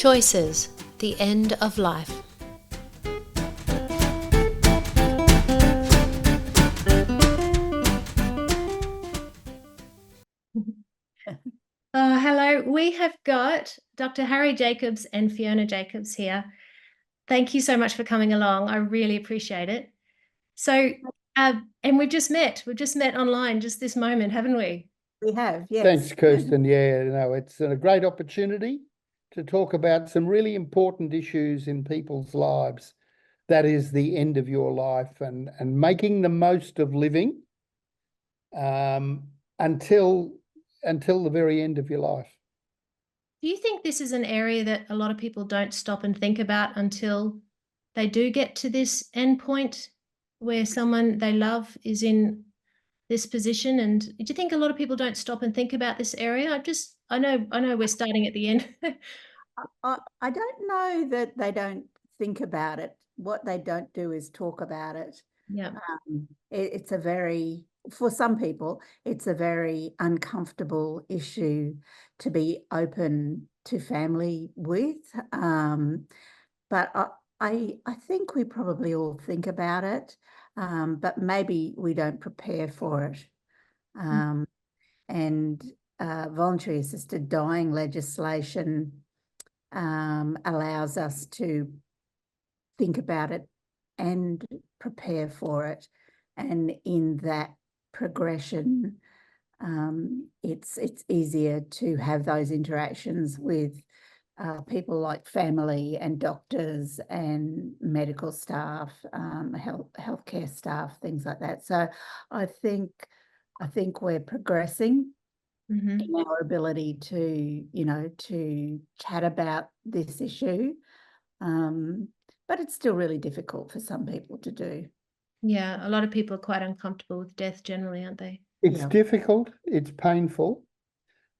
Choices, the End of Life. Hello, we have got Dr. Harry Jacobs and Fiona Jacobs here. Thank you so much for coming along. I really appreciate it. So, and we've just met online just this moment, haven't we? We have, yes. Thanks, Kirsten. Yeah, no, it's a great opportunity to talk about some really important issues in people's lives. That is the end of your life and making the most of living until the very end of your life. Do you think this is an area that a lot of people don't stop and think about until they do get to this end point where someone they love is in this position? And do you think a lot of people don't stop and think about this area? I know we're starting at the end. I don't know that they don't think about it. What they don't do is talk about it. Yeah. It's a very, for some people, it's a very uncomfortable issue to be open to family with. But I think we probably all think about it, but maybe we don't prepare for it. And voluntary assisted dying legislation allows us to think about it and prepare for it. And in that progression, it's easier to have those interactions with people like family and doctors and medical staff, healthcare staff, things like that. So I think we're progressing in our ability to chat about this issue. But it's still really difficult for some people to do. Yeah, a lot of people are quite uncomfortable with death generally, aren't they? It's difficult, it's painful.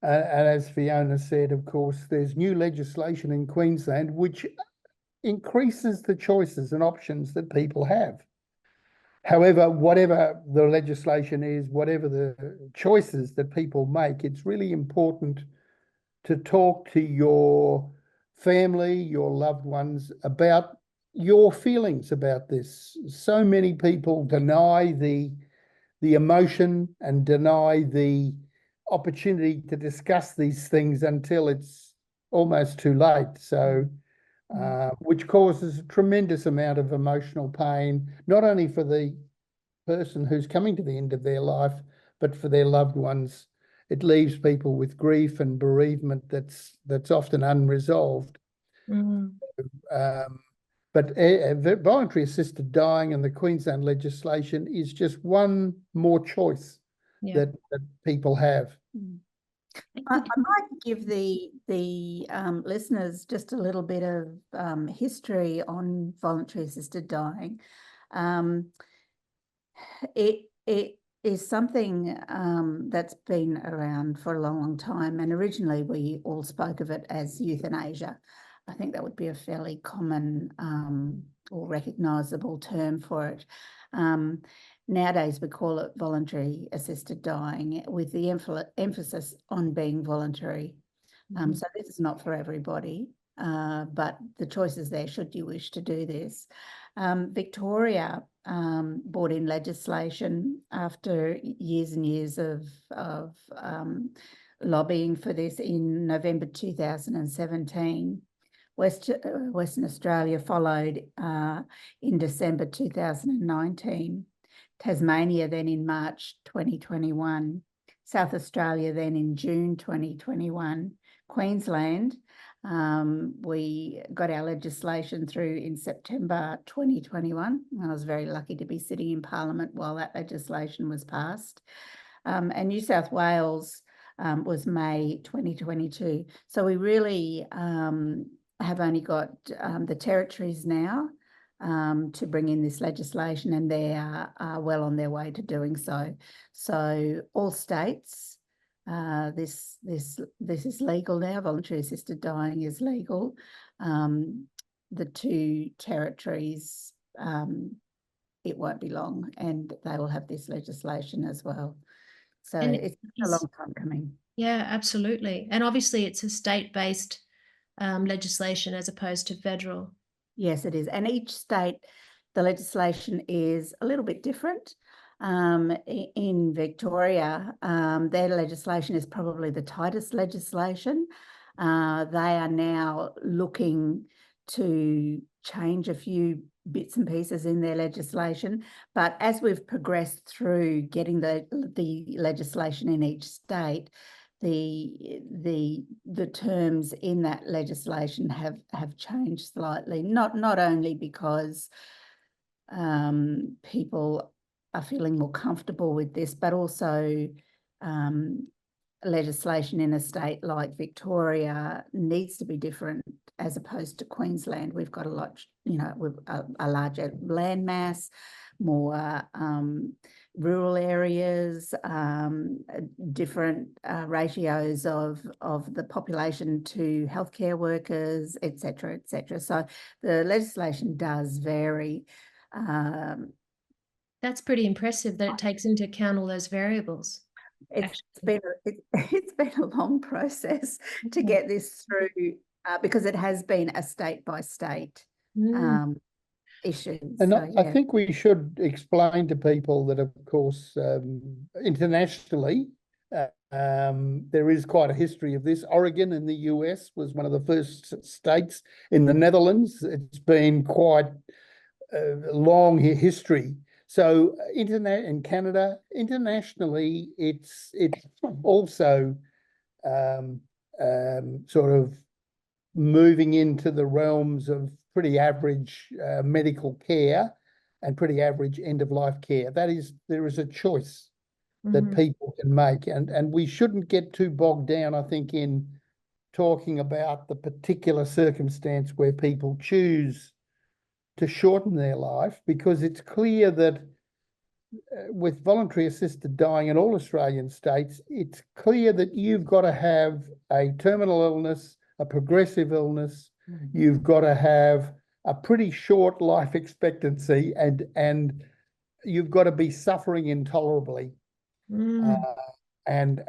And as Fiona said, of course, there's new legislation in Queensland which increases the choices and options that people have. However, whatever the legislation is, whatever the choices that people make, it's really important to talk to your family, your loved ones about your feelings about this. So many people deny the emotion and deny the opportunity to discuss these things until it's almost too late. So, which causes a tremendous amount of emotional pain, not only for the person who's coming to the end of their life, but for their loved ones. It leaves people with grief and bereavement that's often unresolved. But voluntary assisted dying and the Queensland legislation is just one more choice that people have. I might give the listeners just a little bit of history on voluntary assisted dying. It is something that's been around for a long, long time, and originally we all spoke of it as euthanasia. I think that would be a fairly common or recognisable term for it. Nowadays we call it voluntary assisted dying, with the emphasis on being voluntary. So this is not for everybody, but the choice is there should you wish to do this. Victoria brought in legislation after years and years of lobbying for this in November 2017. Western Australia followed in December 2019. Tasmania then in March 2021. South Australia then in June 2021. Queensland, we got our legislation through in September 2021. I was very lucky to be sitting in Parliament while that legislation was passed. And New South Wales was May 2022. So we really have only got the territories now to bring in this legislation, and they are well on their way to doing so. So all states, this is legal now. Voluntary assisted dying is legal. The two territories, it won't be long, and they will have this legislation as well. So it's a long time coming. Yeah, absolutely. And obviously it's a state-based legislation as opposed to federal. Yes, it is. And each state, the legislation is a little bit different. In Victoria, their legislation is probably the tightest legislation. They are now looking to change a few bits and pieces in their legislation. But as we've progressed through getting the legislation in each state, the terms in that legislation have changed slightly, not only because people are feeling more comfortable with this, but also legislation in a state like Victoria needs to be different as opposed to Queensland. We've got a lot, we've a larger land mass, more rural areas, different ratios of the population to healthcare workers, etc., etc. So the legislation does vary. That's pretty impressive that it takes into account all those variables. It's been a long process to get this through because it has been a state by state issue. And so, I think we should explain to people that, of course, internationally, there is quite a history of this. Oregon in the US was one of the first states. In the Netherlands, it's been quite a long history. So in Canada, internationally, it's also sort of moving into the realms of pretty average medical care and pretty average end-of-life care. There is a choice that people can make, and we shouldn't get too bogged down, I think, in talking about the particular circumstance where people choose to shorten their life, because it's clear that with voluntary assisted dying in all Australian states, it's clear that you've got to have a terminal illness, a progressive illness, you've got to have a pretty short life expectancy, and you've got to be suffering intolerably. And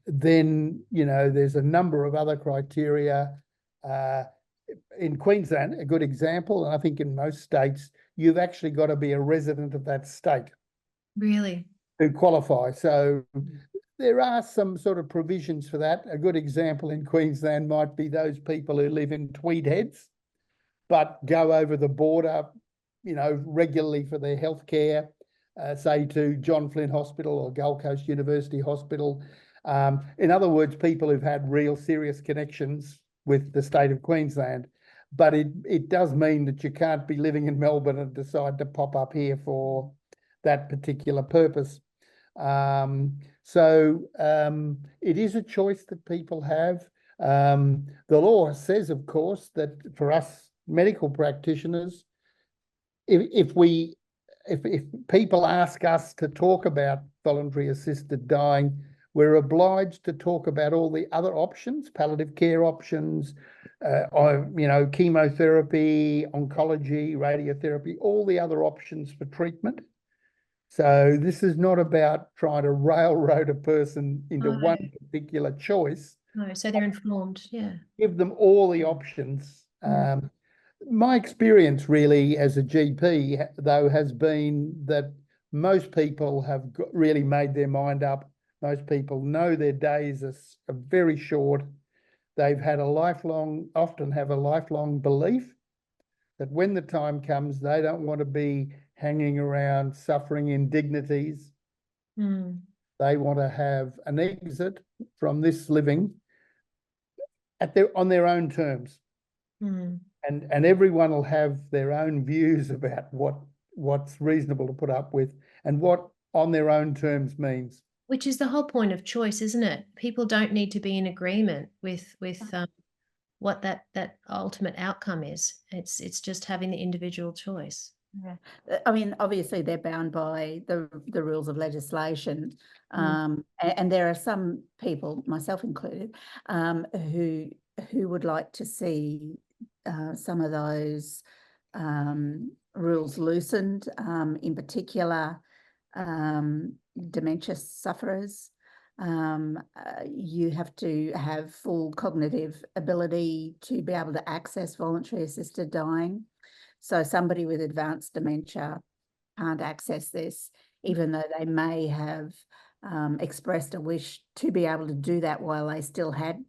then, there's a number of other criteria. In Queensland, a good example, and I think in most states, you've actually got to be a resident of that state. Really? To qualify. So there are some sort of provisions for that. A good example in Queensland might be those people who live in Tweed Heads, but go over the border, regularly for their healthcare, say to John Flynn Hospital or Gold Coast University Hospital. In other words, people who've had real serious connections with the state of Queensland. But it does mean that you can't be living in Melbourne and decide to pop up here for that particular purpose. So it is a choice that people have. The law says, of course, that for us medical practitioners, if people ask us to talk about voluntary assisted dying, we're obliged to talk about all the other options, palliative care options, chemotherapy, oncology, radiotherapy, all the other options for treatment. So this is not about trying to railroad a person into one particular choice. No, so they're informed, yeah. Give them all the options. My experience really as a GP, though, has been that most people have really made their mind up. Most people know their days are very short. They've had often have a lifelong belief that when the time comes, they don't want to be hanging around suffering indignities. They want to have an exit from this living on their own terms. And everyone will have their own views about what's reasonable to put up with and what on their own terms means. Which is the whole point of choice, isn't it? People don't need to be in agreement with what that ultimate outcome is. It's just having the individual choice. Yeah, I mean, obviously they're bound by the rules of legislation, and there are some people, myself included, who would like to see some of those rules loosened, in particular dementia sufferers. You have to have full cognitive ability to be able to access voluntary assisted dying. So somebody with advanced dementia can't access this, even though they may have expressed a wish to be able to do that while they still had,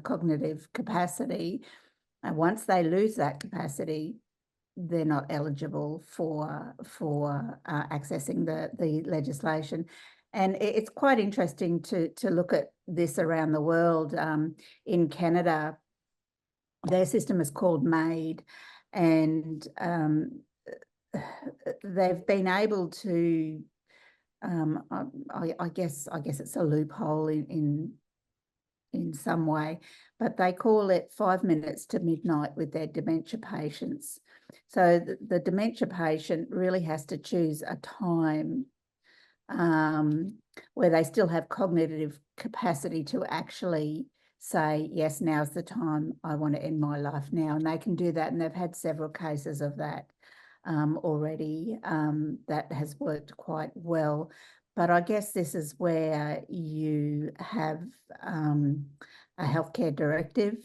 cognitive capacity. And once they lose that capacity, they're not eligible for accessing the legislation. And it's quite interesting to look at this around the world. In Canada, their system is called MAID, and they've been able to, I guess it's a loophole in some way, but they call it 5 minutes to midnight with their dementia patients. So the dementia patient really has to choose a time where they still have cognitive capacity to actually say, yes, now's the time, I want to end my life now. And they can do that. And they've had several cases of that already. That has worked quite well. But I guess this is where you have a healthcare directive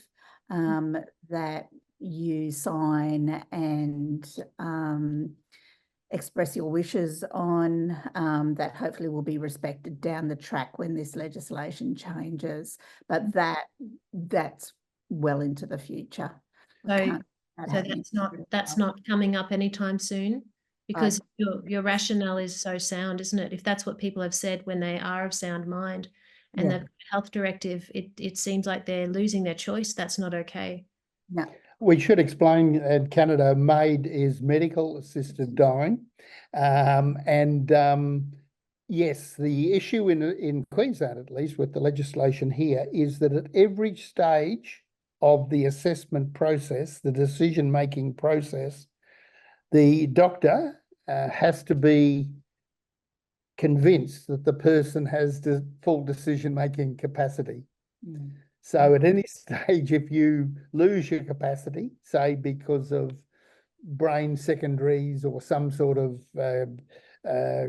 that you sign and express your wishes on, that hopefully will be respected down the track when this legislation changes. But that's well into the future. So that's not coming up anytime soon, because your rationale is so sound, isn't it? If that's what people have said when they are of sound mind, and the health directive, it seems like they're losing their choice. That's not okay. No. We should explain in Canada, MAID is medical assisted dying. Yes, the issue in Queensland, at least with the legislation here, is that at every stage of the assessment process, the decision-making process, the doctor has to be convinced that the person has the full decision-making capacity. Mm. So at any stage, if you lose your capacity, say because of brain secondaries or some sort of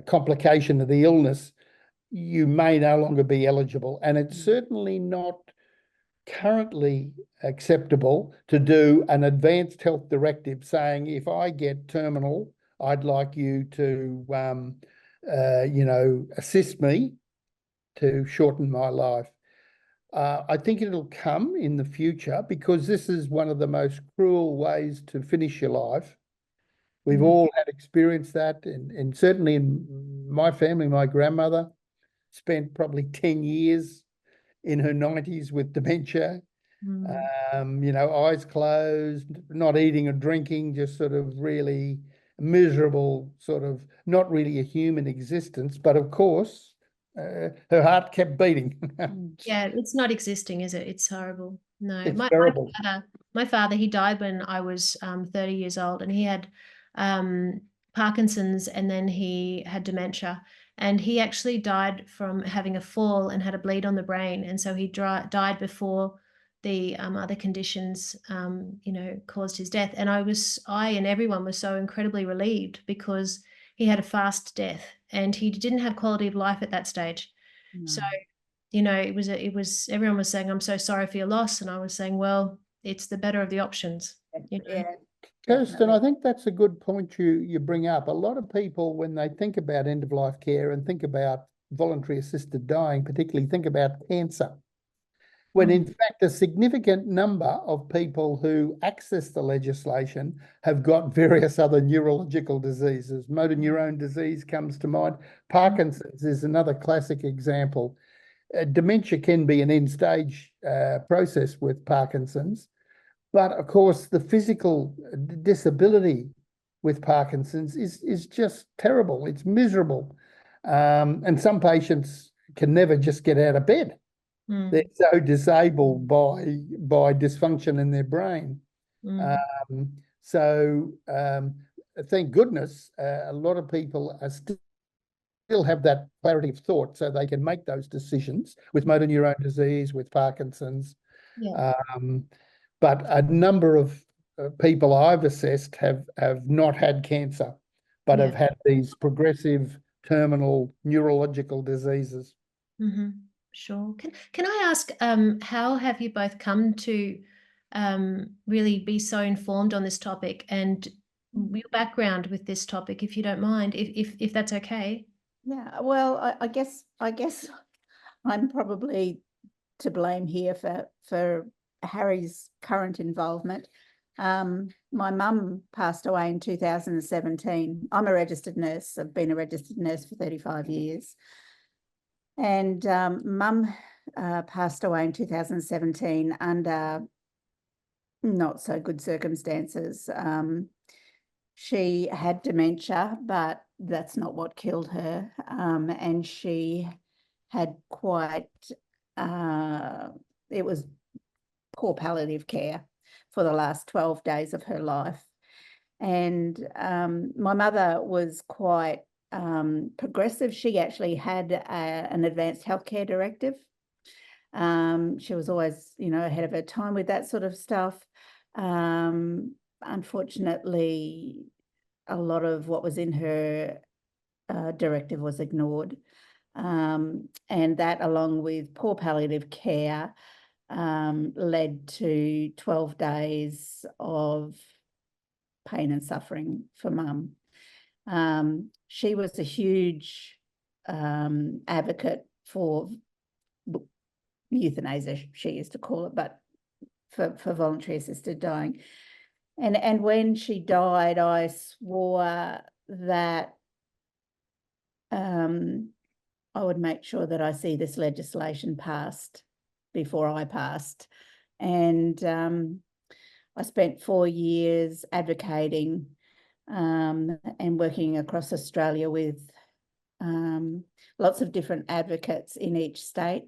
complication of the illness, you may no longer be eligible. And it's certainly not currently acceptable to do an advanced health directive saying, if I get terminal, I'd like you to, assist me to shorten my life. I think it'll come in the future, because this is one of the most cruel ways to finish your life. We've all had experienced that, and certainly in my family, my grandmother spent probably 10 years in her 90s with dementia, eyes closed, not eating or drinking, just sort of really miserable, sort of not really a human existence. But of course, her heart kept beating. Yeah, it's not existing, is it? It's horrible. No, it's terrible. My father, he died when I was 30 years old, and he had Parkinson's, and then he had dementia, and he actually died from having a fall and had a bleed on the brain, and so he died before the other conditions caused his death. And I and everyone was so incredibly relieved, because he had a fast death and he didn't have quality of life at that stage. No. So, it was everyone was saying, I'm so sorry for your loss. And I was saying, well, it's the better of the options. Yeah. Kirsten, I think that's a good point you bring up. A lot of people, when they think about end-of-life care and think about voluntary assisted dying, particularly think about cancer, when in fact a significant number of people who access the legislation have got various other neurological diseases. Motor neurone disease comes to mind. Parkinson's is another classic example. Dementia can be an end-stage process with Parkinson's, but of course the physical disability with Parkinson's is just terrible. It's miserable. And some patients can never just get out of bed. They're so disabled by dysfunction in their brain. Thank goodness a lot of people are still have that clarity of thought, so they can make those decisions with motor neurone disease, with Parkinson's. Yeah. But a number of people I've assessed have not had cancer, but have had these progressive terminal neurological diseases. Mm-hmm. Sure. Can I ask, how have you both come to really be so informed on this topic, and your background with this topic, if you don't mind, if that's okay? Yeah, well, I guess I'm probably to blame here for Harry's current involvement. My mum passed away in 2017. I'm a registered nurse. I've been a registered nurse for 35 years. And mum passed away in 2017 under not so good circumstances. She had dementia, but that's not what killed her. And she had quite, it was poor palliative care for the last 12 days of her life. And my mother was quite progressive. She actually had an advanced healthcare directive. She was always, ahead of her time with that sort of stuff. Unfortunately, a lot of what was in her directive was ignored. And that, along with poor palliative care, led to 12 days of pain and suffering for mum. She was a huge advocate for euthanasia, she used to call it, but for voluntary assisted dying. And when she died, I swore that I would make sure that I see this legislation passed before I passed. And I spent 4 years advocating and working across Australia with lots of different advocates in each state.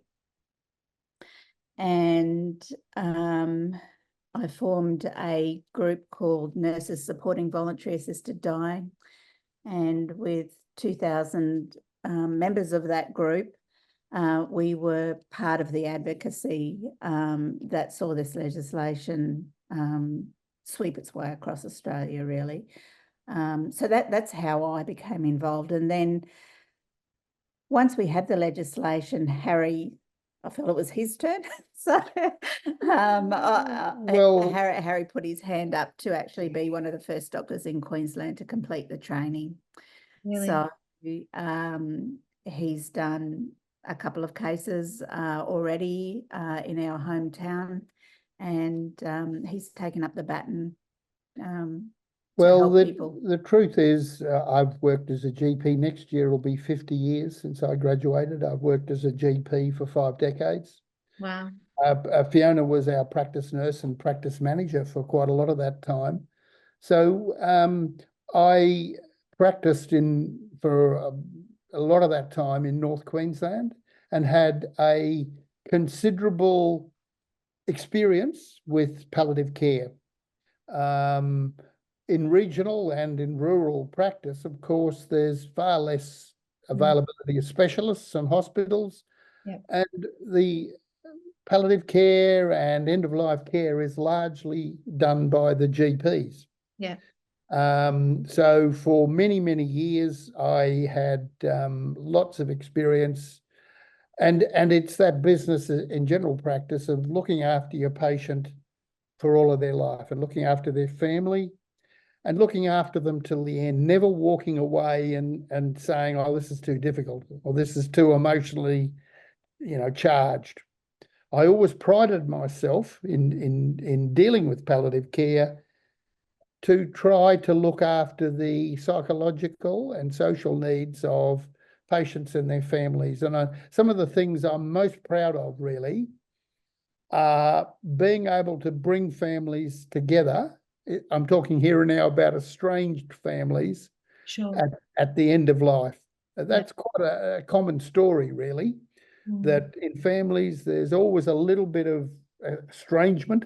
And I formed a group called Nurses Supporting Voluntary Assisted Dying. And with 2,000 members of that group, we were part of the advocacy that saw this legislation sweep its way across Australia, really. So that's how I became involved. And then once we had the legislation, Harry, I felt it was his turn. So Harry put his hand up to actually be one of the first doctors in Queensland to complete the training. Really? So he's done a couple of cases already in our hometown, and he's taken up the baton. Well, the truth is, I've worked as a GP. Next year it'll be 50 years since I graduated. I've worked as a GP for 5 decades. Wow. Fiona was our practice nurse and practice manager for quite a lot of that time. So I practiced for a lot of that time in North Queensland and had a considerable experience with palliative care. In regional and in rural practice, of course, there's far less availability of specialists and hospitals. Yep. And the palliative care and end-of-life care is largely done by the GPs. Yeah. So for many, many years, I had lots of experience, and it's that business in general practice of looking after your patient for all of their life and looking after their family and looking after them till the end, never walking away and saying, oh, this is too difficult or this is too emotionally, charged. I always prided myself in dealing with palliative care to try to look after the psychological and social needs of patients and their families. And some of the things I'm most proud of, really, are being able to bring families together. I'm talking here and now about estranged families. Sure. At the end of life. That's quite a common story, really, that in families there's always a little bit of estrangement.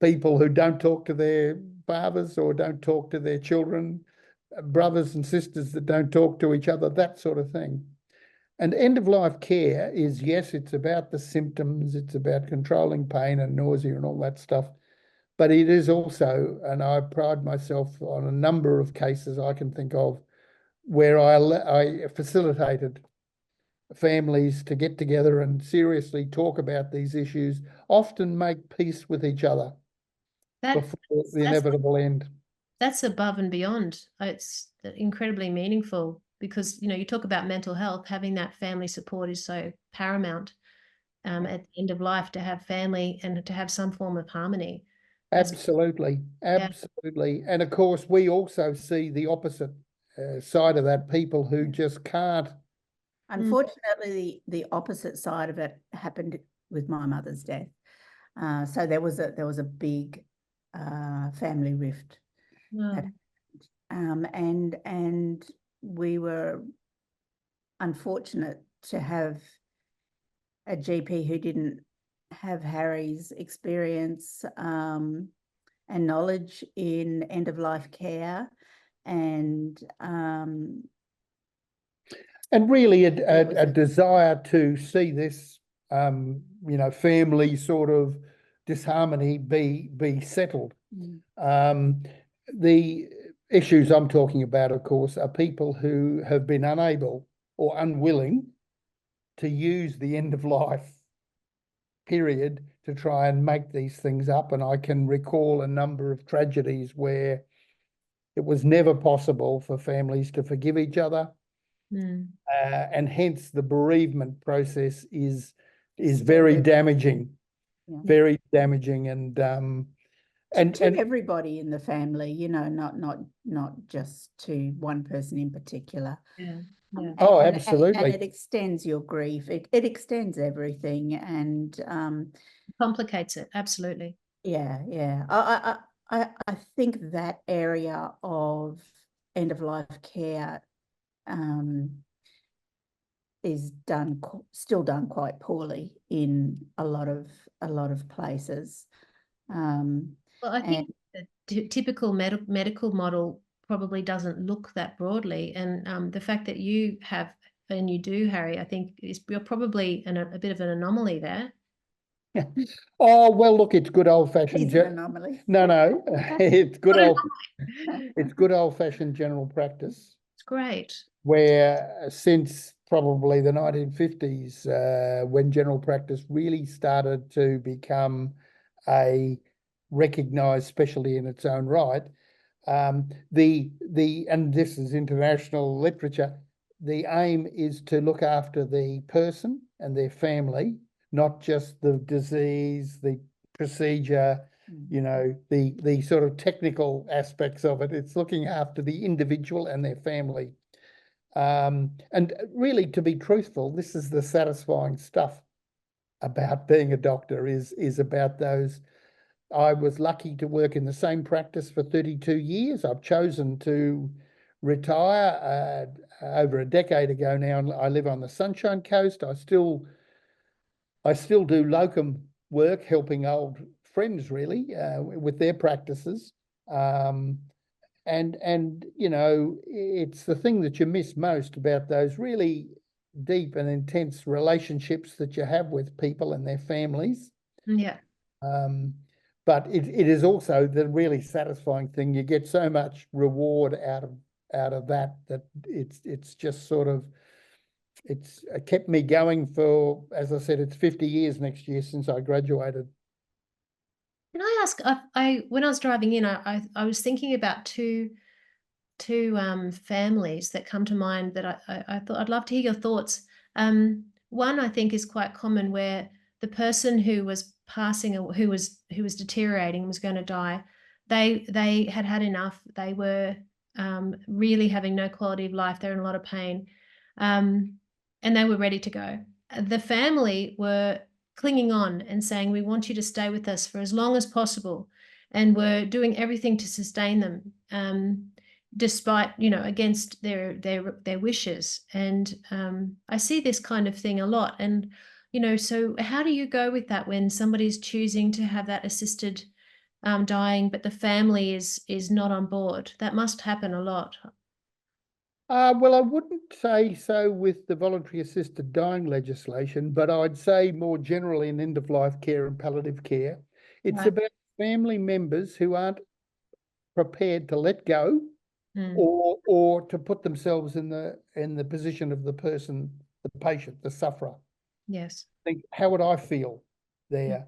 People who don't talk to their fathers or don't talk to their children, brothers and sisters that don't talk to each other, that sort of thing. And end-of-life care is, yes, it's about the symptoms, it's about controlling pain and nausea and all that stuff, but it is also, and I pride myself on a number of cases I can think of, where I facilitated families to get together and seriously talk about these issues, often make peace with each other before the That's inevitable end. that's above and beyond. It's incredibly meaningful because, you talk about mental health, having that family support is so paramount at the end of life, to have family and to have some form of harmony. Absolutely, absolutely. And of course, we also see the opposite side of that, people who just can't. Unfortunately, the opposite side of it happened with my mother's death. So there was a big family rift. No. And we were unfortunate to have a GP who didn't have Harry's experience and knowledge in end-of-life care, and really a desire to see this, family sort of disharmony be settled. The issues I'm talking about, of course, are people who have been unable or unwilling to use the end of life period to try and make these things up. And I can recall a number of tragedies where it was never possible for families to forgive each other. And hence the bereavement process is very damaging, very damaging. And to everybody in the family, not just to one person in particular. Oh, absolutely. And it extends your grief. It extends everything, and complicates it. Absolutely. Yeah. I think that area of end of life care is still done quite poorly in a lot of places. Well, I think the typical medical model probably doesn't look that broadly, and the fact that you have, and you do, Harry, I think you're probably a bit of an anomaly there. Oh, well, look, it's good old-fashioned. Anomaly. No, it's good old-fashioned general practice. It's great. Where since probably the 1950s, when general practice really started to become a recognised specialty in its own right, and this is international literature, the aim is to look after the person and their family, not just the disease, the procedure, the sort of technical aspects of it. It's looking after the individual and their family. And really, to be truthful, this is the satisfying stuff about being a doctor, is about those. I was lucky to work in the same practice for 32 years. I've chosen to retire over a decade ago now. I live on the Sunshine Coast. I still do locum work, helping old friends really with their practices. And it's the thing that you miss most about those really deep and intense relationships that you have with people and their families. Yeah. But it is also the really satisfying thing. You get so much reward out of that it's just sort of, it's kept me going for, as I said, it's 50 years next year since I graduated. Can I ask, when I was driving in, I was thinking about two families that come to mind that I thought I'd love to hear your thoughts. One I think is quite common, where the person who was passing, who was deteriorating, was going to die, they had enough. They were really having no quality of life. They're in a lot of pain, and they were ready to go. The family were clinging on and saying, we want you to stay with us for as long as possible, and were doing everything to sustain them, despite, against their wishes. And I see this kind of thing a lot. And so how do you go with that when somebody's choosing to have that assisted dying, but the family is not on board? That must happen a lot. Well, I wouldn't say so with the voluntary assisted dying legislation, but I'd say more generally in end-of-life care and palliative care, it's about family members who aren't prepared to let go or to put themselves in the position of the person the patient, the sufferer. Yes. Think, how would I feel there?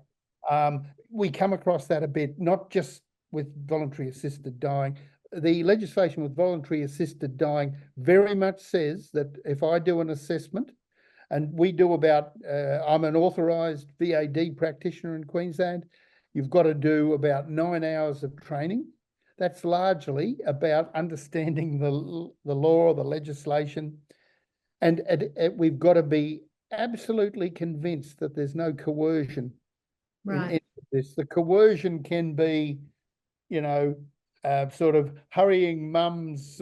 We come across that a bit, not just with voluntary assisted dying. The legislation with voluntary assisted dying very much says that if I do an assessment, and we do about, I'm an authorised VAD practitioner in Queensland, you've got to do about 9 hours of training. That's largely about understanding the law, the legislation, and we've got to be absolutely convinced that there's no coercion in this. The coercion can be, you know, sort of hurrying mum's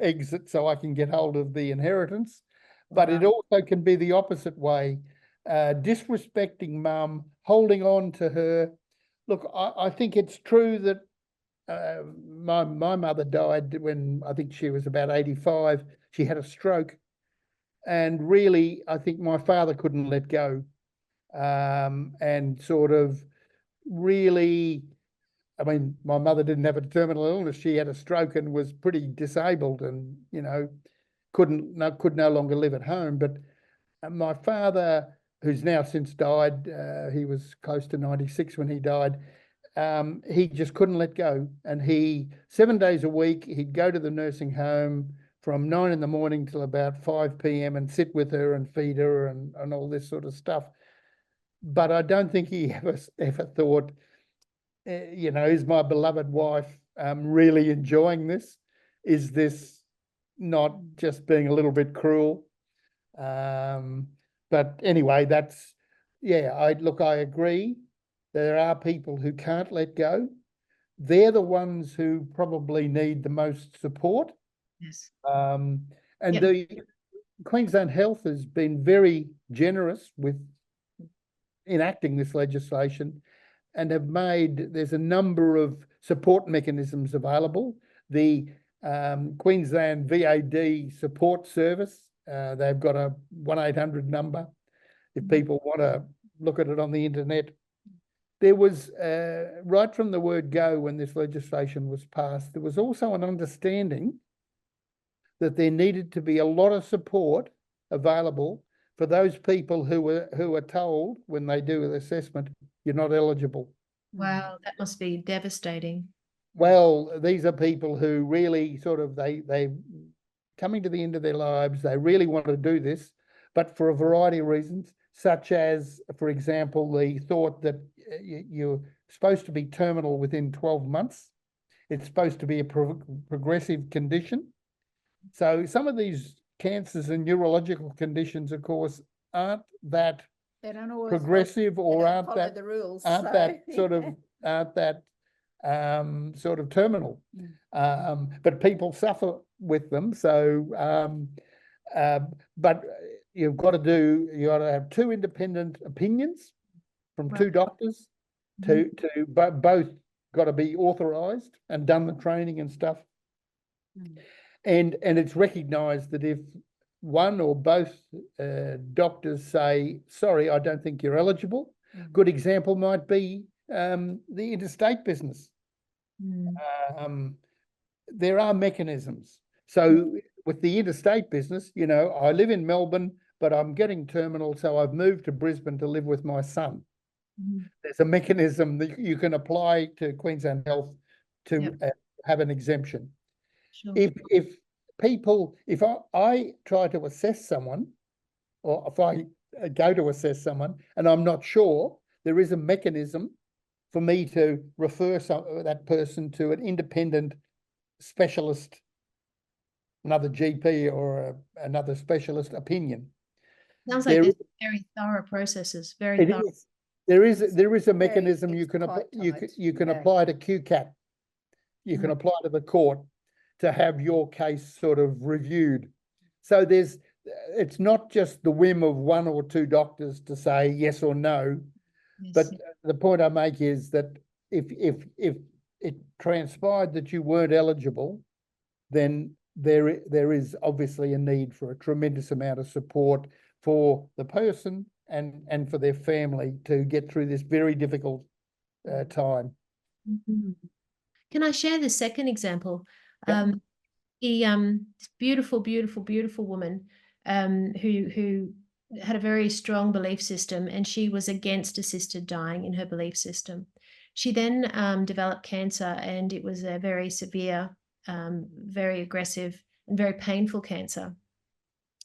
exit so I can get hold of the inheritance, but it also can be the opposite way, disrespecting mum, holding on to her. Look, I think it's true that my mother died when I think she was about 85. She had a stroke. And really, I think my father couldn't let go, and sort of really, I mean, my mother didn't have a terminal illness. She had a stroke and was pretty disabled and, you know, could no longer live at home. But my father, who's now since died, he was close to 96 when he died, he just couldn't let go. And 7 days a week, he'd go to the nursing home from 9 in the morning till about 5 p.m. and sit with her and feed her and all this sort of stuff. But I don't think he ever thought, you know, is my beloved wife really enjoying this? Is this not just being a little bit cruel? But anyway, that's, yeah, I agree. There are people who can't let go. They're the ones who probably need the most support. Yes. And the Queensland Health has been very generous with enacting this legislation and have made, there's a number of support mechanisms available. The Queensland VAD support service, they've got a 1-800 number if people want to look at it on the internet. There was, right from the word go when this legislation was passed, there was also an understanding that there needed to be a lot of support available for those people who are told when they do an assessment, you're not eligible. Wow, that must be devastating. Well, these are people who really sort of, they coming to the end of their lives, they really want to do this, but for a variety of reasons, such as, for example, the thought that you're supposed to be terminal within 12 months. It's supposed to be a progressive condition. So some of these cancers and neurological conditions, of course, aren't that progressive or aren't that the rules, sort of terminal. But people suffer with them. So, but you've got to have 2 independent opinions from 2 doctors but both got to be authorised and done the training and stuff. And it's recognised that if one or both doctors say, sorry, I don't think you're eligible. Good example might be the interstate business. There are mechanisms. So with the interstate business, you know, I live in Melbourne, but I'm getting terminal, so I've moved to Brisbane to live with my son. There's a mechanism that you can apply to Queensland Health to have an exemption. Sure. If I try to assess someone, or if I go to assess someone and I'm not sure, there is a mechanism for me to refer that person to an independent specialist, another GP or another specialist opinion. Sounds like there's very thorough processes. Very thorough. There is a mechanism you can apply to QCAT. You can apply to the court to have your case sort of reviewed. So it's not just the whim of 1 or 2 doctors to say yes or no. Yes. But the point I make is that if it transpired that you weren't eligible, then there is obviously a need for a tremendous amount of support for the person and for their family to get through this very difficult time. Can I share the second example? This beautiful, beautiful, beautiful woman. who had a very strong belief system, and she was against assisted dying in her belief system. She then developed cancer, and it was a very severe, very aggressive and very painful cancer.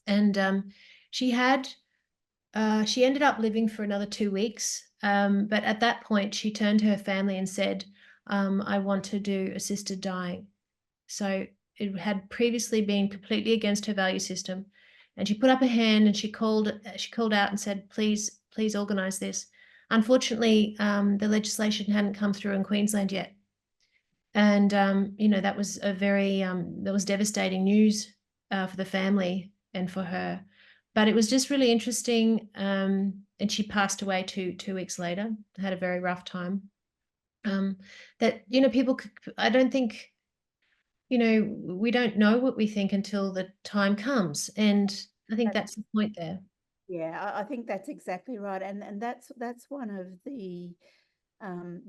And she ended up living for another 2 weeks. But at that point, she turned to her family and said, I want to do assisted dying. So it had previously been completely against her value system. And she put up a hand and she called out and said, please organise this. Unfortunately, the legislation hadn't come through in Queensland yet. And, that was that was devastating news for the family and for her. But it was just really interesting. And she passed away two weeks later, had a very rough time. That, people could, I don't think, we don't know what we think until the time comes. And I think that's the point there. Yeah, I think that's exactly right. And that's one of the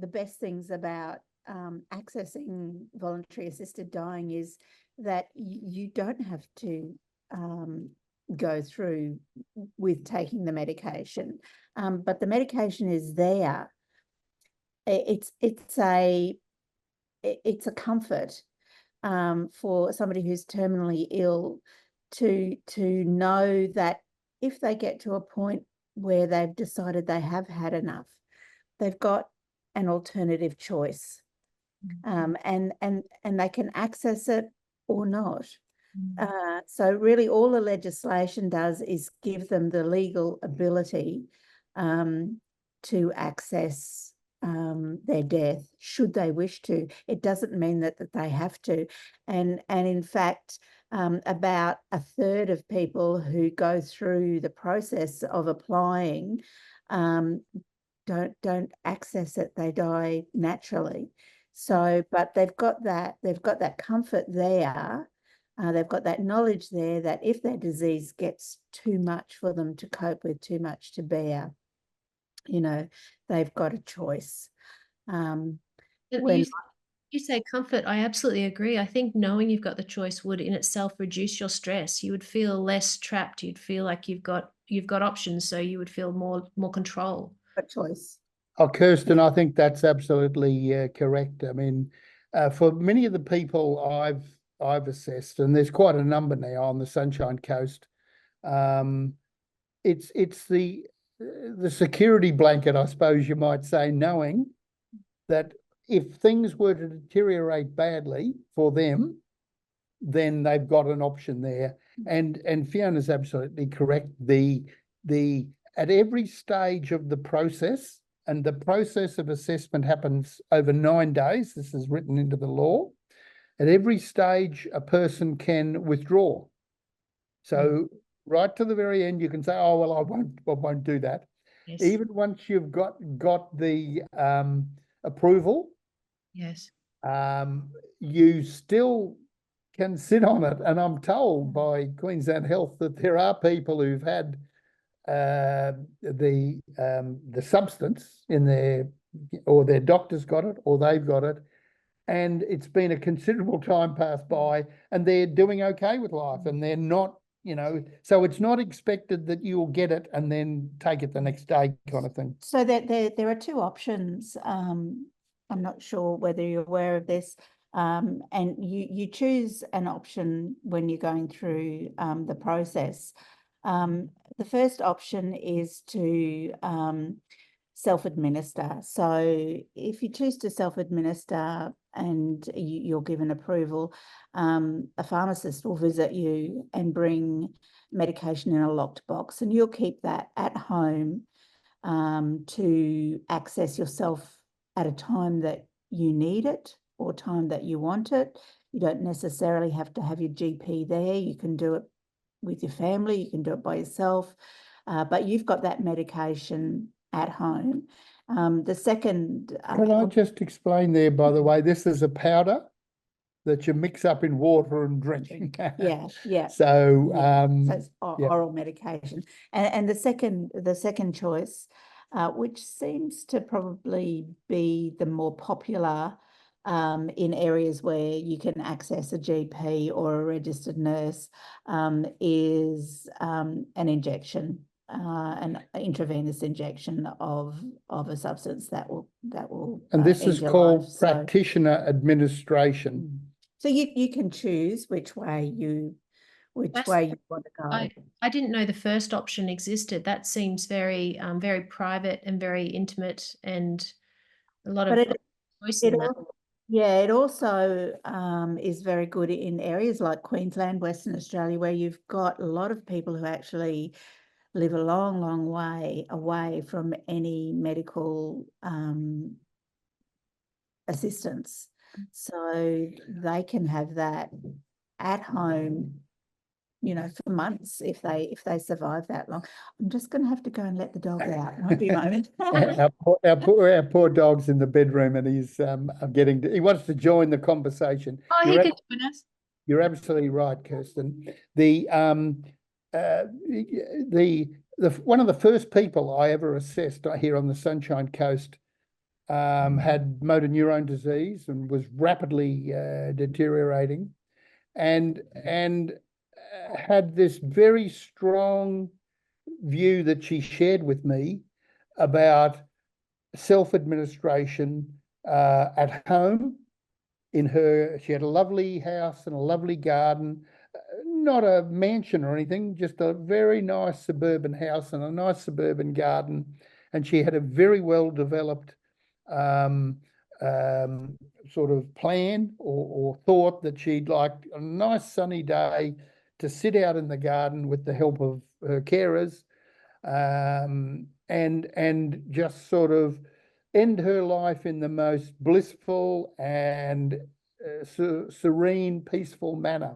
best things about accessing voluntary assisted dying is that you don't have to go through with taking the medication, but the medication is there. It's a comfort for somebody who's terminally ill to know that if they get to a point where they've decided they have had enough, they've got an alternative choice, and they can access it or not. So really all the legislation does is give them the legal ability to access their death should they wish to. It doesn't mean that they have to. And in fact, about a third of people who go through the process of applying don't access it. They die naturally. So, but they've got that comfort there. They've got that knowledge there that if their disease gets too much for them to cope with, too much to bear, they've got a choice. You say comfort, I absolutely agree. I think knowing you've got the choice would in itself reduce your stress. You would feel less trapped. You'd feel like you've got options, so you would feel more control. A choice. Oh, Kirsten, I think that's absolutely correct. I mean, for many of the people I've assessed, and there's quite a number now on the Sunshine Coast, it's the security blanket, I suppose you might say, knowing that if things were to deteriorate badly for them, then they've got an option there. And Fiona's absolutely correct. The at every stage of the process, and the process of assessment happens over 9 days. This is written into the law. At every stage, a person can withdraw. So right to the very end, you can say, "Oh well, I won't do that." Yes. Even once you've got the approval, yes, you still can sit on it. And I'm told by Queensland Health that there are people who've had the substance in their, or their doctor's got it, or they've got it, and it's been a considerable time passed by, and they're doing okay with life, and they're not, so it's not expected that you'll get it and then take it the next day, kind of thing. So that there are two options. I'm not sure whether you're aware of this. And you choose an option when you're going through the process. The first option is to self-administer. So if you choose to self-administer and you're given approval, a pharmacist will visit you and bring medication in a locked box, and you'll keep that at home to access yourself at a time that you need it or time that you want it. You don't necessarily have to have your GP there. You can do it with your family, you can do it by yourself, but you've got that medication at home. The second... Can I just explain there, by the way, this is a powder that you mix up in water and drink. Yeah. So, so it's oral medication. And the second choice, which seems to probably be the more popular in areas where you can access a GP or a registered nurse is an injection, an intravenous injection of a substance that will And this end is your called life. practitioner administration. So you can choose which way you want to go. I didn't know the first option existed. That seems very very private and very intimate, and a lot of choice in that. Yeah, it also is very good in areas like Queensland, Western Australia, where you've got a lot of people who actually live a long, long way away from any medical assistance. So they can have that at home, you know, for months if they survive that long. I'm just going to have to go and let the dog out. Won't be a moment. Our poor dog's in the bedroom, and he's he wants to join the conversation. Oh, he could join us. You're absolutely right, Kirsten. The one of the first people I ever assessed here on the Sunshine Coast had motor neurone disease and was rapidly deteriorating, and had this very strong view that she shared with me about self-administration at home. She had a lovely house and a lovely garden, not a mansion or anything, just a very nice suburban house and a nice suburban garden. And she had a very well developed sort of plan or thought that she'd like a nice sunny day to sit out in the garden with the help of her carers, and just sort of end her life in the most blissful and serene, peaceful manner.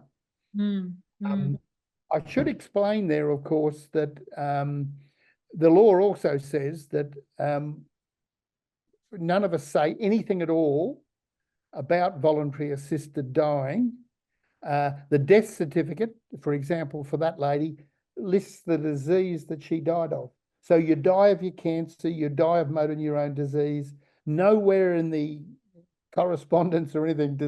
I should explain there, of course, that the law also says that none of us say anything at all about voluntary assisted dying. The death certificate, for example, for that lady, lists the disease that she died of. So you die of your cancer, you die of motor neurone disease. Nowhere in the correspondence or anything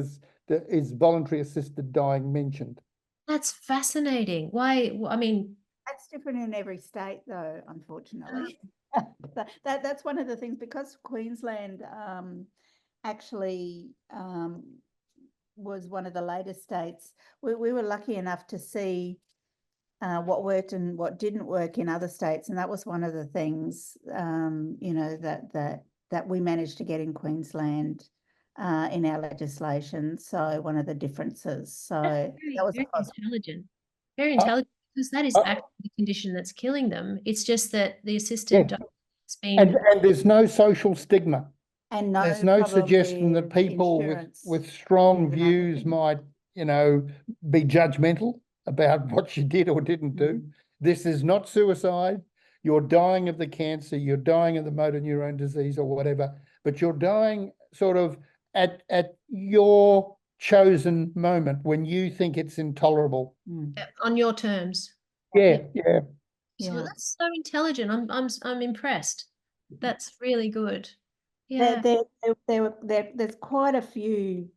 is voluntary assisted dying mentioned. That's fascinating. Why? I mean, that's different in every state, though, unfortunately. That's one of the things, because Queensland actually was one of the latest states. We were lucky enough to see what worked and what didn't work in other states, and that was one of the things, you know, that we managed to get in Queensland in our legislation. So one of the differences. So that was very intelligent, very intelligent, because that is actually the condition that's killing them. It's just that the assisted dying has been, and there's no social stigma. And there's no suggestion that people with strong views might, you know, be judgmental about what she did or didn't do. This is not suicide. You're dying of the cancer, you're dying of the motor neurone disease or whatever, but you're dying sort of at your chosen moment when you think it's intolerable. on your terms. Yeah. So that's so intelligent. I'm impressed. That's really good. Yeah. There's quite a few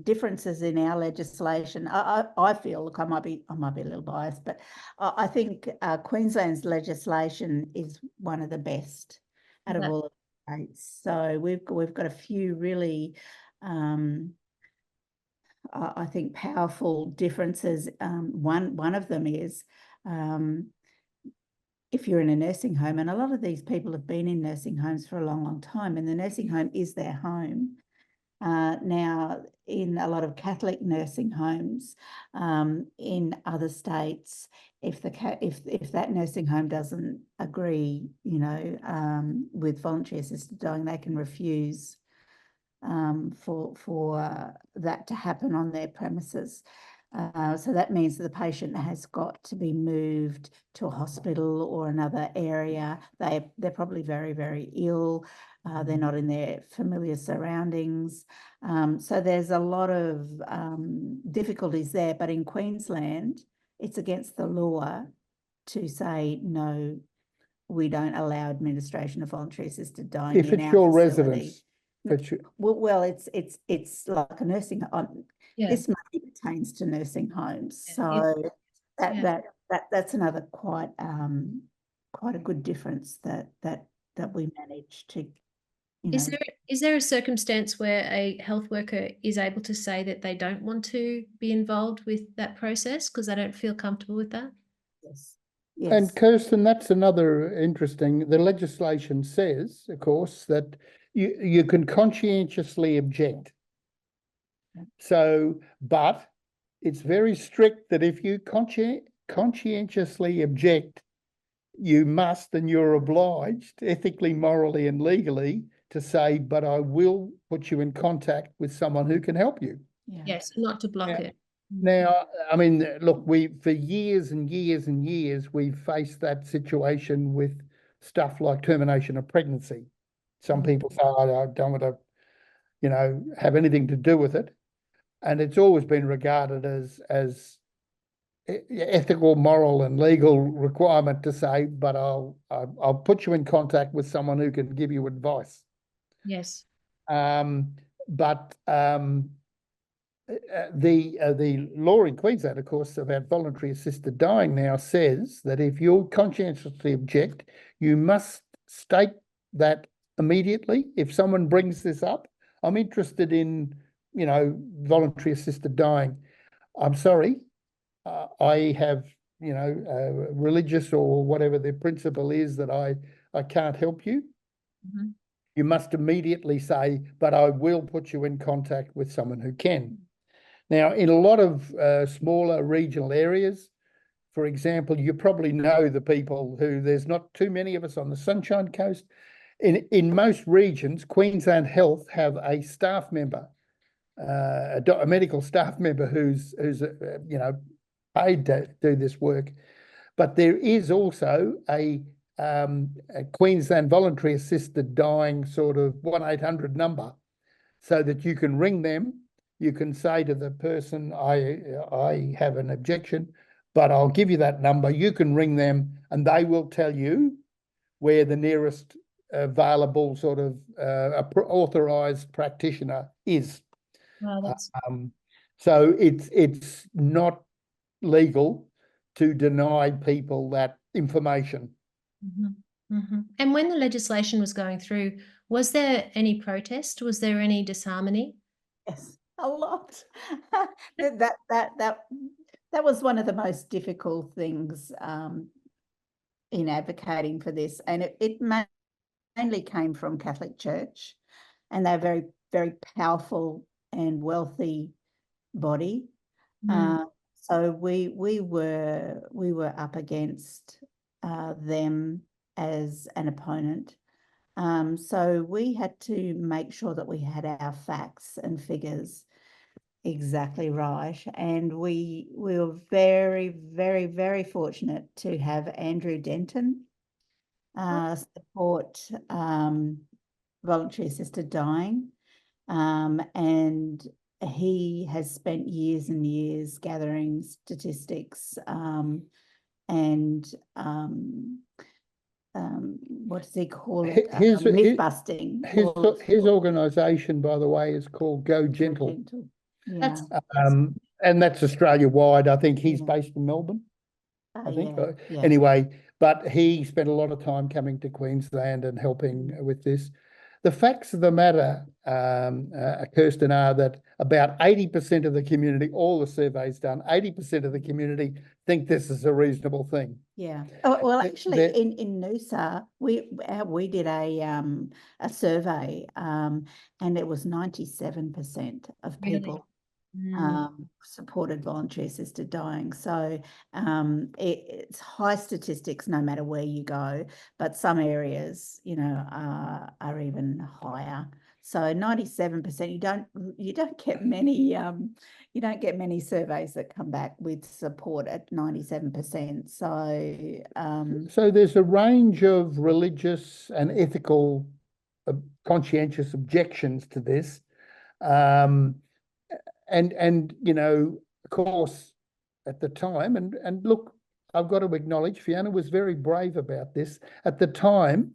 differences in our legislation. I feel, look, I might be a little biased, but I think Queensland's legislation is one of the best out of all of the states. So we've got a few really, I think, powerful differences. One of them is, if you're in a nursing home, and a lot of these people have been in nursing homes for a long, long time, and the nursing home is their home. Now, in a lot of Catholic nursing homes in other states, if that nursing home doesn't agree, you know, with voluntary assisted dying, they can refuse for that to happen on their premises. So that means that the patient has got to be moved to a hospital or another area. They're probably very, very ill. They're not in their familiar surroundings. So there's a lot of difficulties there. But in Queensland, it's against the law to say, no, we don't allow administration of voluntary assisted dying if it's your residence. But you, Well, it's like a nursing home. Yeah. This money pertains to nursing homes, Yeah, so yeah. that's another quite a good difference that we managed to, you know. Is there a circumstance where a health worker is able to say that they don't want to be involved with that process because they don't feel comfortable with that? Yes. and Yes. Kirsten, that's another interesting, the legislation says, of course, that you can conscientiously object. So, but it's very strict that if you conscientiously object, you must and you're obliged ethically, morally and legally to say, but I will put you in contact with someone who can help you. Yeah. Yes, not to block Yeah. it. Now, I mean, look, for years and years and years, we've faced that situation with stuff like termination of pregnancy. Some people say, I don't want to, have anything to do with it. And it's always been regarded as ethical, moral and legal requirement to say, but I'll put you in contact with someone who can give you advice. Yes. But the law in Queensland, of course, about voluntary assisted dying now says that if you conscientiously object, you must state that immediately. If someone brings this up, I'm interested in, voluntary assisted dying. I'm sorry, I have, religious or whatever the principle is that I can't help you. Mhm. You must immediately say, but I will put you in contact with someone who can. Now, in a lot of smaller regional areas, for example, you probably know the people who, there's not too many of us on the Sunshine Coast. In most regions, Queensland Health have a staff member, a medical staff member who's paid to do this work. But there is also a Queensland Voluntary Assisted Dying sort of 1-800 number, so that you can ring them. You can say to the person, I have an objection, but I'll give you that number. You can ring them and they will tell you where the nearest available sort of authorised practitioner is. Wow, that's So it's not legal to deny people that information. Mhm, mhm. And when the legislation was going through, was there any protest? Was there any disharmony? Yes, a lot. That was one of the most difficult things in advocating for this, and it mainly came from Catholic Church, and they're very, very powerful and wealthy body. So we were up against them as an opponent. So we had to make sure that we had our facts and figures exactly right. And we were very, very, very fortunate to have Andrew Denton support voluntary assisted dying. And he has spent years and years gathering statistics and what does he call it? Myth busting. His organisation, by the way, is called Go Gentle. Yeah. And that's Australia wide. I think he's based in Melbourne. I think. Yeah. Anyway, but he spent a lot of time coming to Queensland and helping with this. The facts of the matter, Kirsten, are that about 80% of the community, all the surveys done, 80% of the community think this is a reasonable thing. Yeah. Oh, well, actually, in Noosa, we did a survey, and it was 97% of people supported voluntary assisted dying. So it's high statistics no matter where you go, but some areas, are even higher. So 97%, you don't get many surveys that come back with support at 97%. So there's a range of religious and ethical conscientious objections to this. And of course, at the time, and look, I've got to acknowledge Fiona was very brave about this. At the time,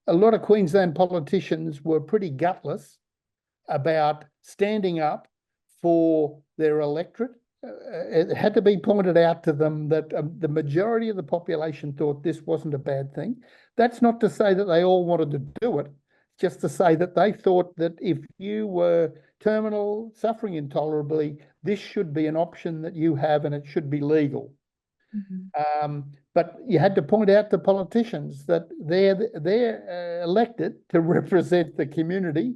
a lot of Queensland politicians were pretty gutless about standing up for their electorate. It had to be pointed out to them that the majority of the population thought this wasn't a bad thing. That's not to say that they all wanted to do it, just to say that they thought that if you were terminal, suffering intolerably, this should be an option that you have and it should be legal. But you had to point out to politicians that they're elected to represent the community,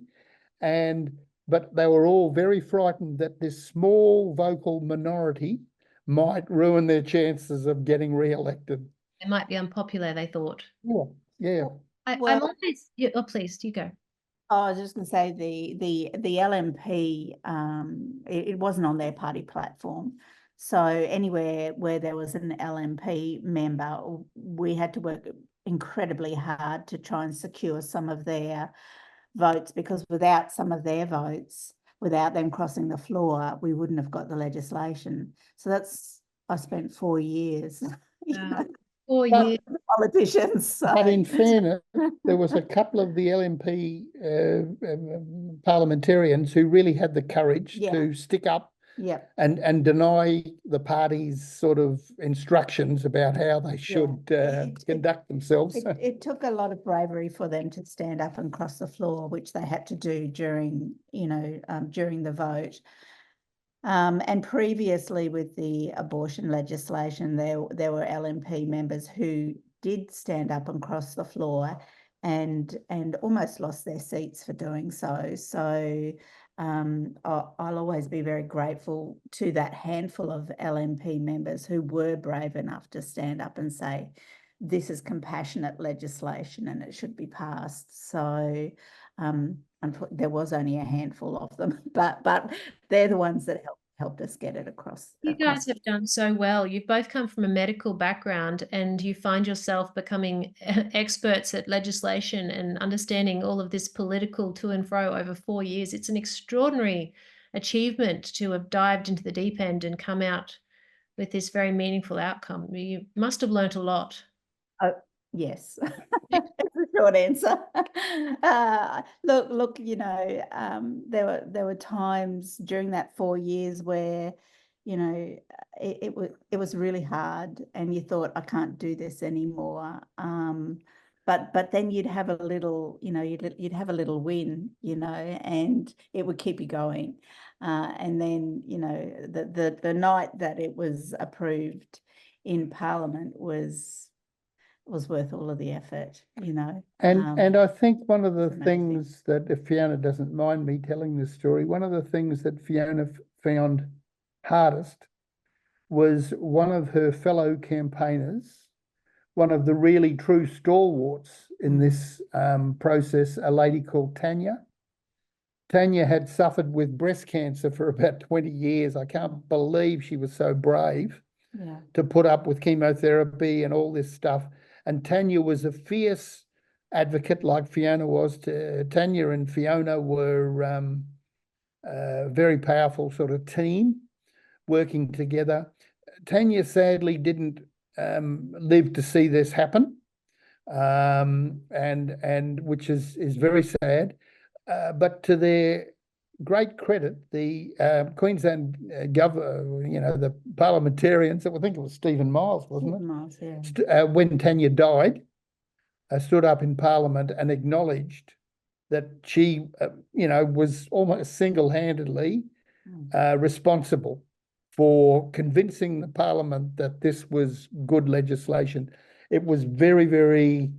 but they were all very frightened that this small vocal minority might ruin their chances of getting re-elected. It might be unpopular, they thought. Yeah. I'm Well- always, oh, please, you go. I was just going to say the LNP, it wasn't on their party platform. So anywhere where there was an LNP member, we had to work incredibly hard to try and secure some of their votes, because without some of their votes, without them crossing the floor, we wouldn't have got the legislation. So I spent 4 years. Wow. 4 But- years. Politicians. So. But in fairness, there was a couple of the LNP parliamentarians who really had the courage to stick up Yep. and deny the party's sort of instructions about how they should conduct themselves. It took a lot of bravery for them to stand up and cross the floor, which they had to do during the vote. And previously with the abortion legislation, there were LNP members who did stand up and cross the floor and almost lost their seats for doing so. So I'll always be very grateful to that handful of LNP members who were brave enough to stand up and say, this is compassionate legislation and it should be passed. So there was only a handful of them, but they're the ones that helped us get it across. You guys have done so well. You've both come from a medical background and you find yourself becoming experts at legislation and understanding all of this political to and fro over 4 years. It's an extraordinary achievement to have dived into the deep end and come out with this very meaningful outcome. You must have learnt a lot. Yes, that's the short answer. Look, there were times during that 4 years where, it was really hard, and you thought, I can't do this anymore. But then you'd have a little, you'd have a little win, and it would keep you going. And then, the night that it was approved in Parliament was worth all of the effort, And I think one of the amazing. things that, if Fiona doesn't mind me telling this story, one of the things that Fiona found hardest was one of her fellow campaigners, one of the really true stalwarts in this process, a lady called Tanya. Tanya had suffered with breast cancer for about 20 years. I can't believe she was so brave to put up with chemotherapy and all this stuff. And Tanya was a fierce advocate like Fiona was. Tanya and Fiona were a very powerful sort of team working together. Tanya sadly didn't live to see this happen, and which is very sad. But to their great credit, the Queensland the parliamentarians, I think it was Stephen Miles, wasn't it? Miles, yeah. When Tanya died, stood up in Parliament and acknowledged that she, was almost single-handedly responsible for convincing the Parliament that this was good legislation. It was very, very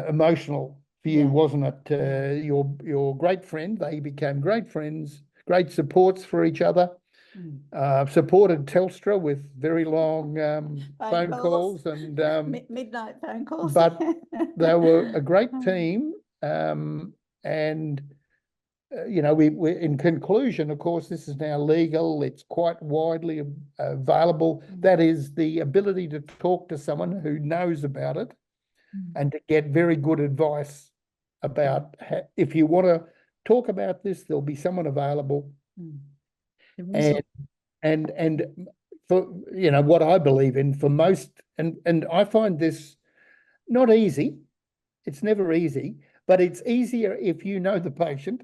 emotional for you, wasn't it? Your great friend, they became great friends, great supports for each other, supported Telstra with very long phone calls and midnight phone calls. But they were a great team, we in conclusion, of course, this is now legal. It's quite widely available. That is the ability to talk to someone who knows about it and to get very good advice about if you want to talk about this, there'll be someone available. And for what I believe in for most, and I find this not easy. It's never easy, but it's easier if you know the patient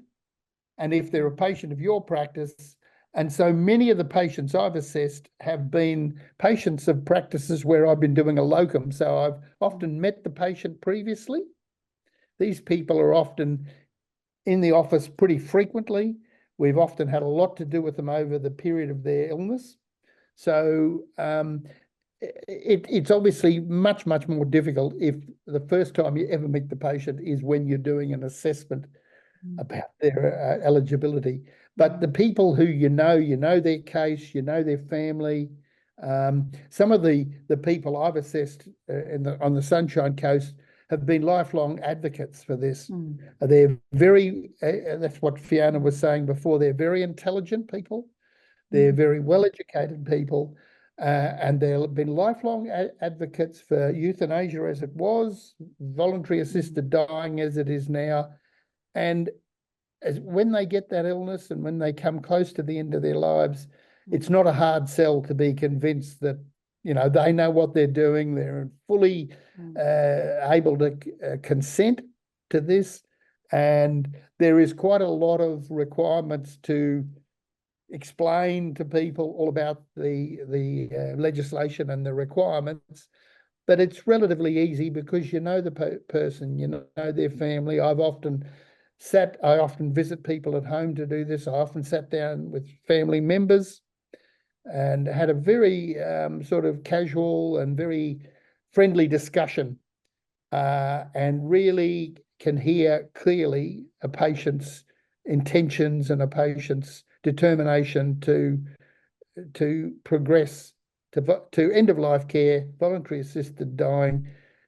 and if they're a patient of your practice. And so many of the patients I've assessed have been patients of practices where I've been doing a locum. So I've often met the patient previously. These people are often in the office pretty frequently. We've often had a lot to do with them over the period of their illness. So it's obviously much, much more difficult if the first time you ever meet the patient is when you're doing an assessment about their eligibility. But the people who you know their case, you know their family. Some of the people I've assessed on the Sunshine Coast have been lifelong advocates for this. They're very, that's what Fiona was saying before, they're very intelligent people. They're very well-educated people, and they've been lifelong advocates for euthanasia as it was, voluntary assisted dying as it is now. And when they get that illness and when they come close to the end of their lives, it's not a hard sell to be convinced that, you know, they know what they're doing. They're fully able to consent to this. And there is quite a lot of requirements to explain to people all about the legislation and the requirements. But it's relatively easy because you know the person, you know their family. I often visit people at home to do this. I often sat down with family members and had a very sort of casual and very friendly discussion, and really can hear clearly a patient's intentions and a patient's determination to progress to end of life care, voluntary assisted dying,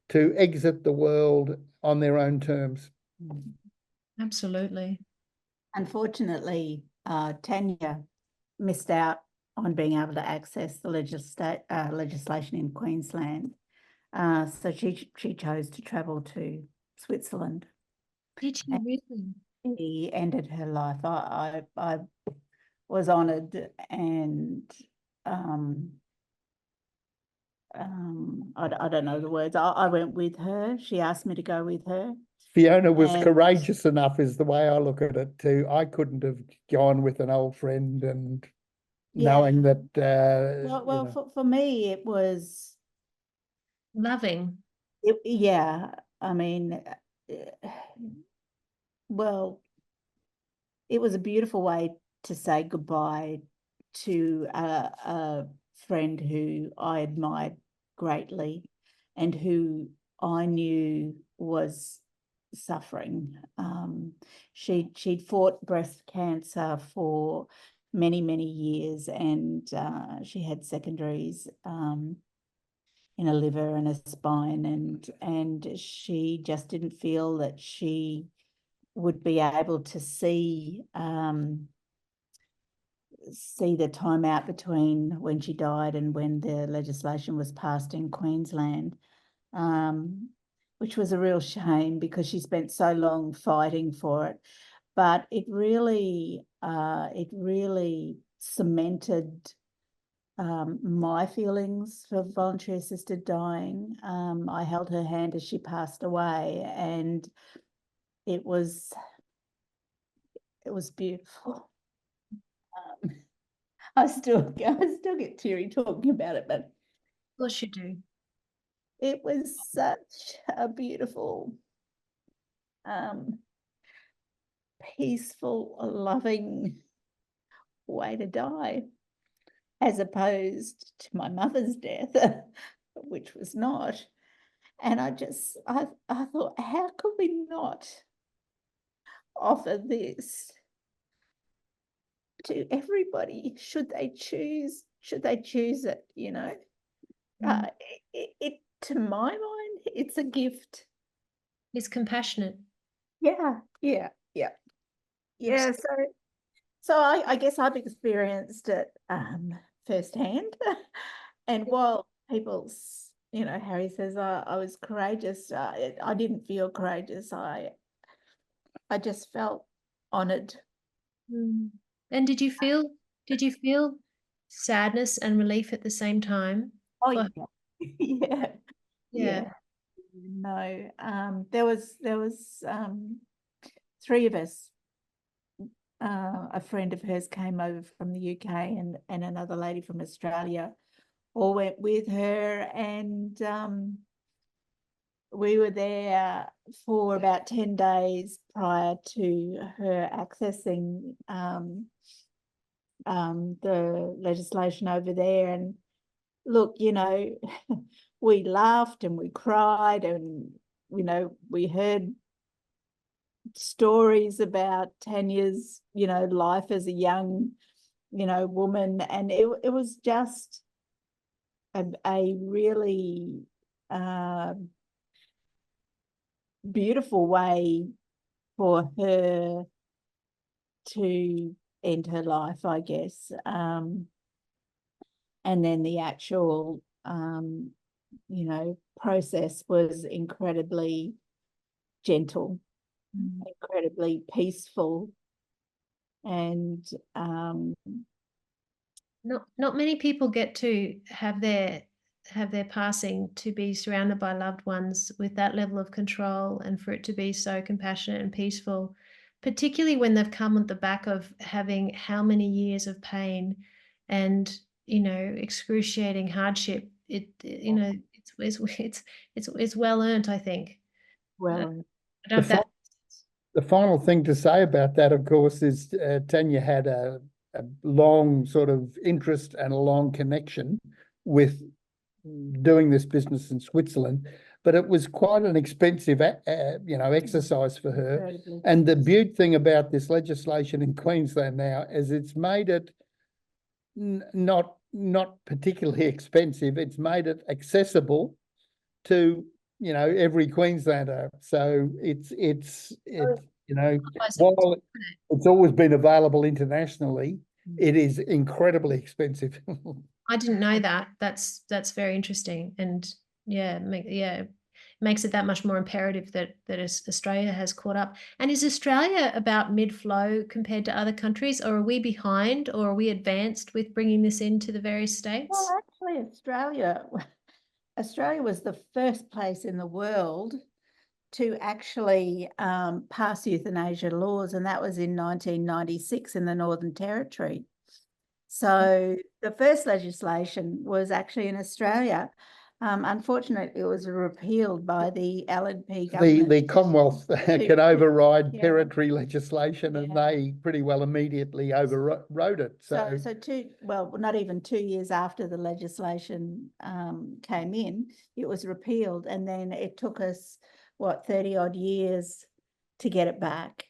to exit the world on their own terms. Absolutely. Unfortunately, Tanya missed out on being able to access the legislation in Queensland. So she chose to travel to Switzerland. Did you really? She ended her life. I was honoured, and I don't know the words. I went with her. She asked me to go with her. Fiona was courageous enough, is the way I look at it too. I couldn't have gone with an old friend, and knowing that. For me, it was Loving. Yeah, I mean, well, it was a beautiful way to say goodbye to a friend who I admired greatly and who I knew was suffering. She'd fought breast cancer for many, many years, and she had secondaries in a liver and a spine, and she just didn't feel that she would be able to see the time out between when she died and when the legislation was passed in Queensland, which was a real shame because she spent so long fighting for it. But it really cemented my feelings for voluntary assisted dying. I held her hand as she passed away, and it was beautiful. I still get teary talking about it, but Of course you do. it was such a beautiful, peaceful, loving way to die, as opposed to my mother's death, which was not. And I thought, how could we not offer this to everybody? Should they choose it, you know? It to my mind, it's a gift. It's compassionate. Yeah. So I guess I've experienced it firsthand. And while people, you know, Harry says I was courageous, I didn't feel courageous. I just felt honoured. And did you feel sadness and relief at the same time? Oh, yeah. No, there was 3 of us a friend of hers came over from the UK, and another lady from Australia all went with her, and we were there for about 10 days prior to her accessing the legislation over there. And look, you know, we laughed and we cried, and, you know, we heard stories about Tanya's, you know, life as a young, you know, woman. And it was just a really beautiful way for her to end her life, I guess. And then the actual, you know, process was incredibly gentle, incredibly peaceful, and not many people get to have their passing to be surrounded by loved ones with that level of control, and for it to be so compassionate and peaceful, particularly when they've come at the back of having how many years of pain and, you know, excruciating hardship. You know, it's well earned, I think. well, I don't know if that. The final thing to say about that, of course, is Tanya had a long sort of interest and a long connection with doing this business in Switzerland, but it was quite an expensive, you know, exercise for her. And the beauty thing about this legislation in Queensland now is it's made it not particularly expensive. It's made it accessible to, you know, every Queenslander. So it's you know, while it's always been available internationally, it is incredibly expensive. I didn't know that. That's very interesting, and yeah, makes it that much more imperative that Australia has caught up. And is Australia about mid-flow compared to other countries, or are we behind, or are we advanced with bringing this into the various states? Well, actually, Australia was the first place in the world to actually pass euthanasia laws, and that was in 1996 in the Northern Territory. So the first legislation was actually in Australia. Unfortunately, it was repealed by the LNP government. The Commonwealth can override Yeah. territory legislation, and they pretty well immediately overrode it. So not even 2 years after the legislation came in, it was repealed, and then it took us 30 odd years to get it back.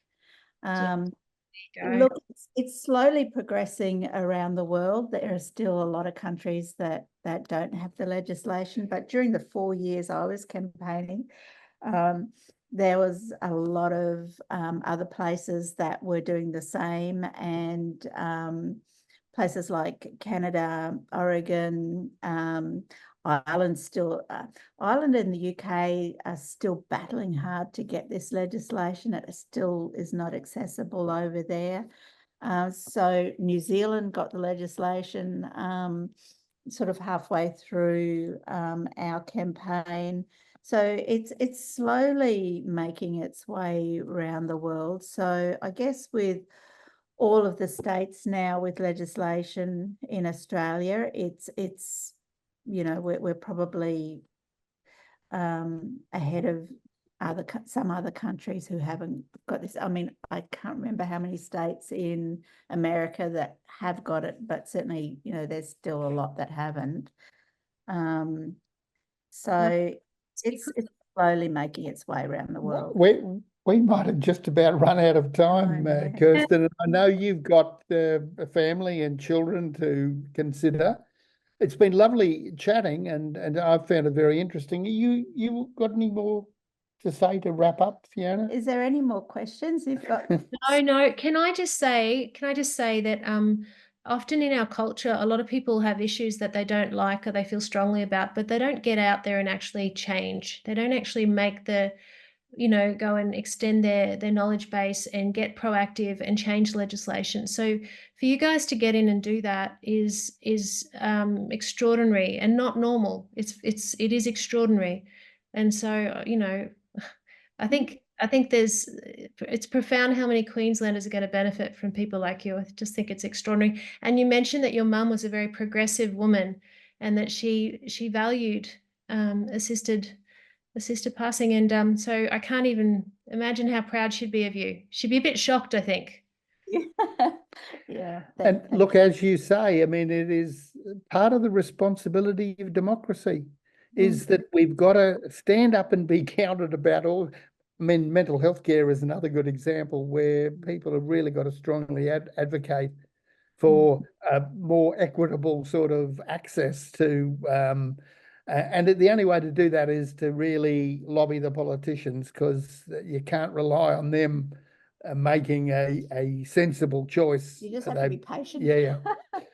Look, it's slowly progressing around the world. There are still a lot of countries that don't have the legislation, but during the 4 years I was campaigning, there was a lot of other places that were doing the same, and places like Canada, Oregon, Ireland and the UK are still battling hard to get this legislation. It still is not accessible over there. So New Zealand got the legislation sort of halfway through our campaign. So it's slowly making its way around the world. So I guess with all of the states now with legislation in Australia, it's you know, we're probably ahead of some other countries who haven't got this. I mean, I can't remember how many states in America that have got it, but certainly, you know, there's still a lot that haven't. So it's slowly making its way around the world. We might have just about run out of time, Kirsten. I know you've got a family and children to consider. It's been lovely chatting, and I've found it very interesting. You got any more to say to wrap up, Fiona? Is there any more questions you've got? No. Can I just say that often in our culture, a lot of people have issues that they don't like or they feel strongly about, but they don't get out there and actually change. They don't actually make go and extend their knowledge base and get proactive and change legislation. So for you guys to get in and do that is extraordinary and not normal. It is extraordinary. And so, you know, I think I think it's profound how many Queenslanders are going to benefit from people like you. I just think it's extraordinary. And you mentioned that your mum was a very progressive woman and that she valued assisted passing. And so I can't even imagine how proud she'd be of you. She'd be a bit shocked, I think. Yeah. And look, as you say, I mean, it is part of the responsibility of democracy is that we've got to stand up and be counted about all. I mean, mental health care is another good example where people have really got to strongly advocate for a more equitable sort of access to, and the only way to do that is to really lobby the politicians, because you can't rely on them making a sensible choice. You just have to be patient. Yeah.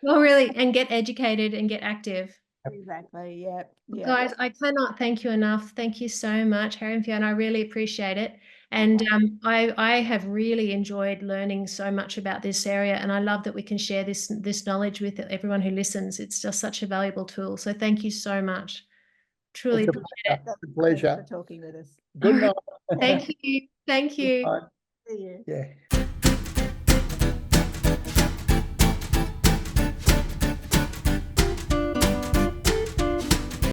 Well, really, and get educated and get active. Exactly. Yeah. Yeah. Guys, I cannot thank you enough. Thank you so much, Harry and Fiona. I really appreciate it. And I have really enjoyed learning so much about this area, and I love that we can share this knowledge with everyone who listens. It's just such a valuable tool. So thank you so much. Truly It's appreciate it. That's a pleasure. for talking with us. Good night. Thank you. Thank you. Good night. See you. Yeah.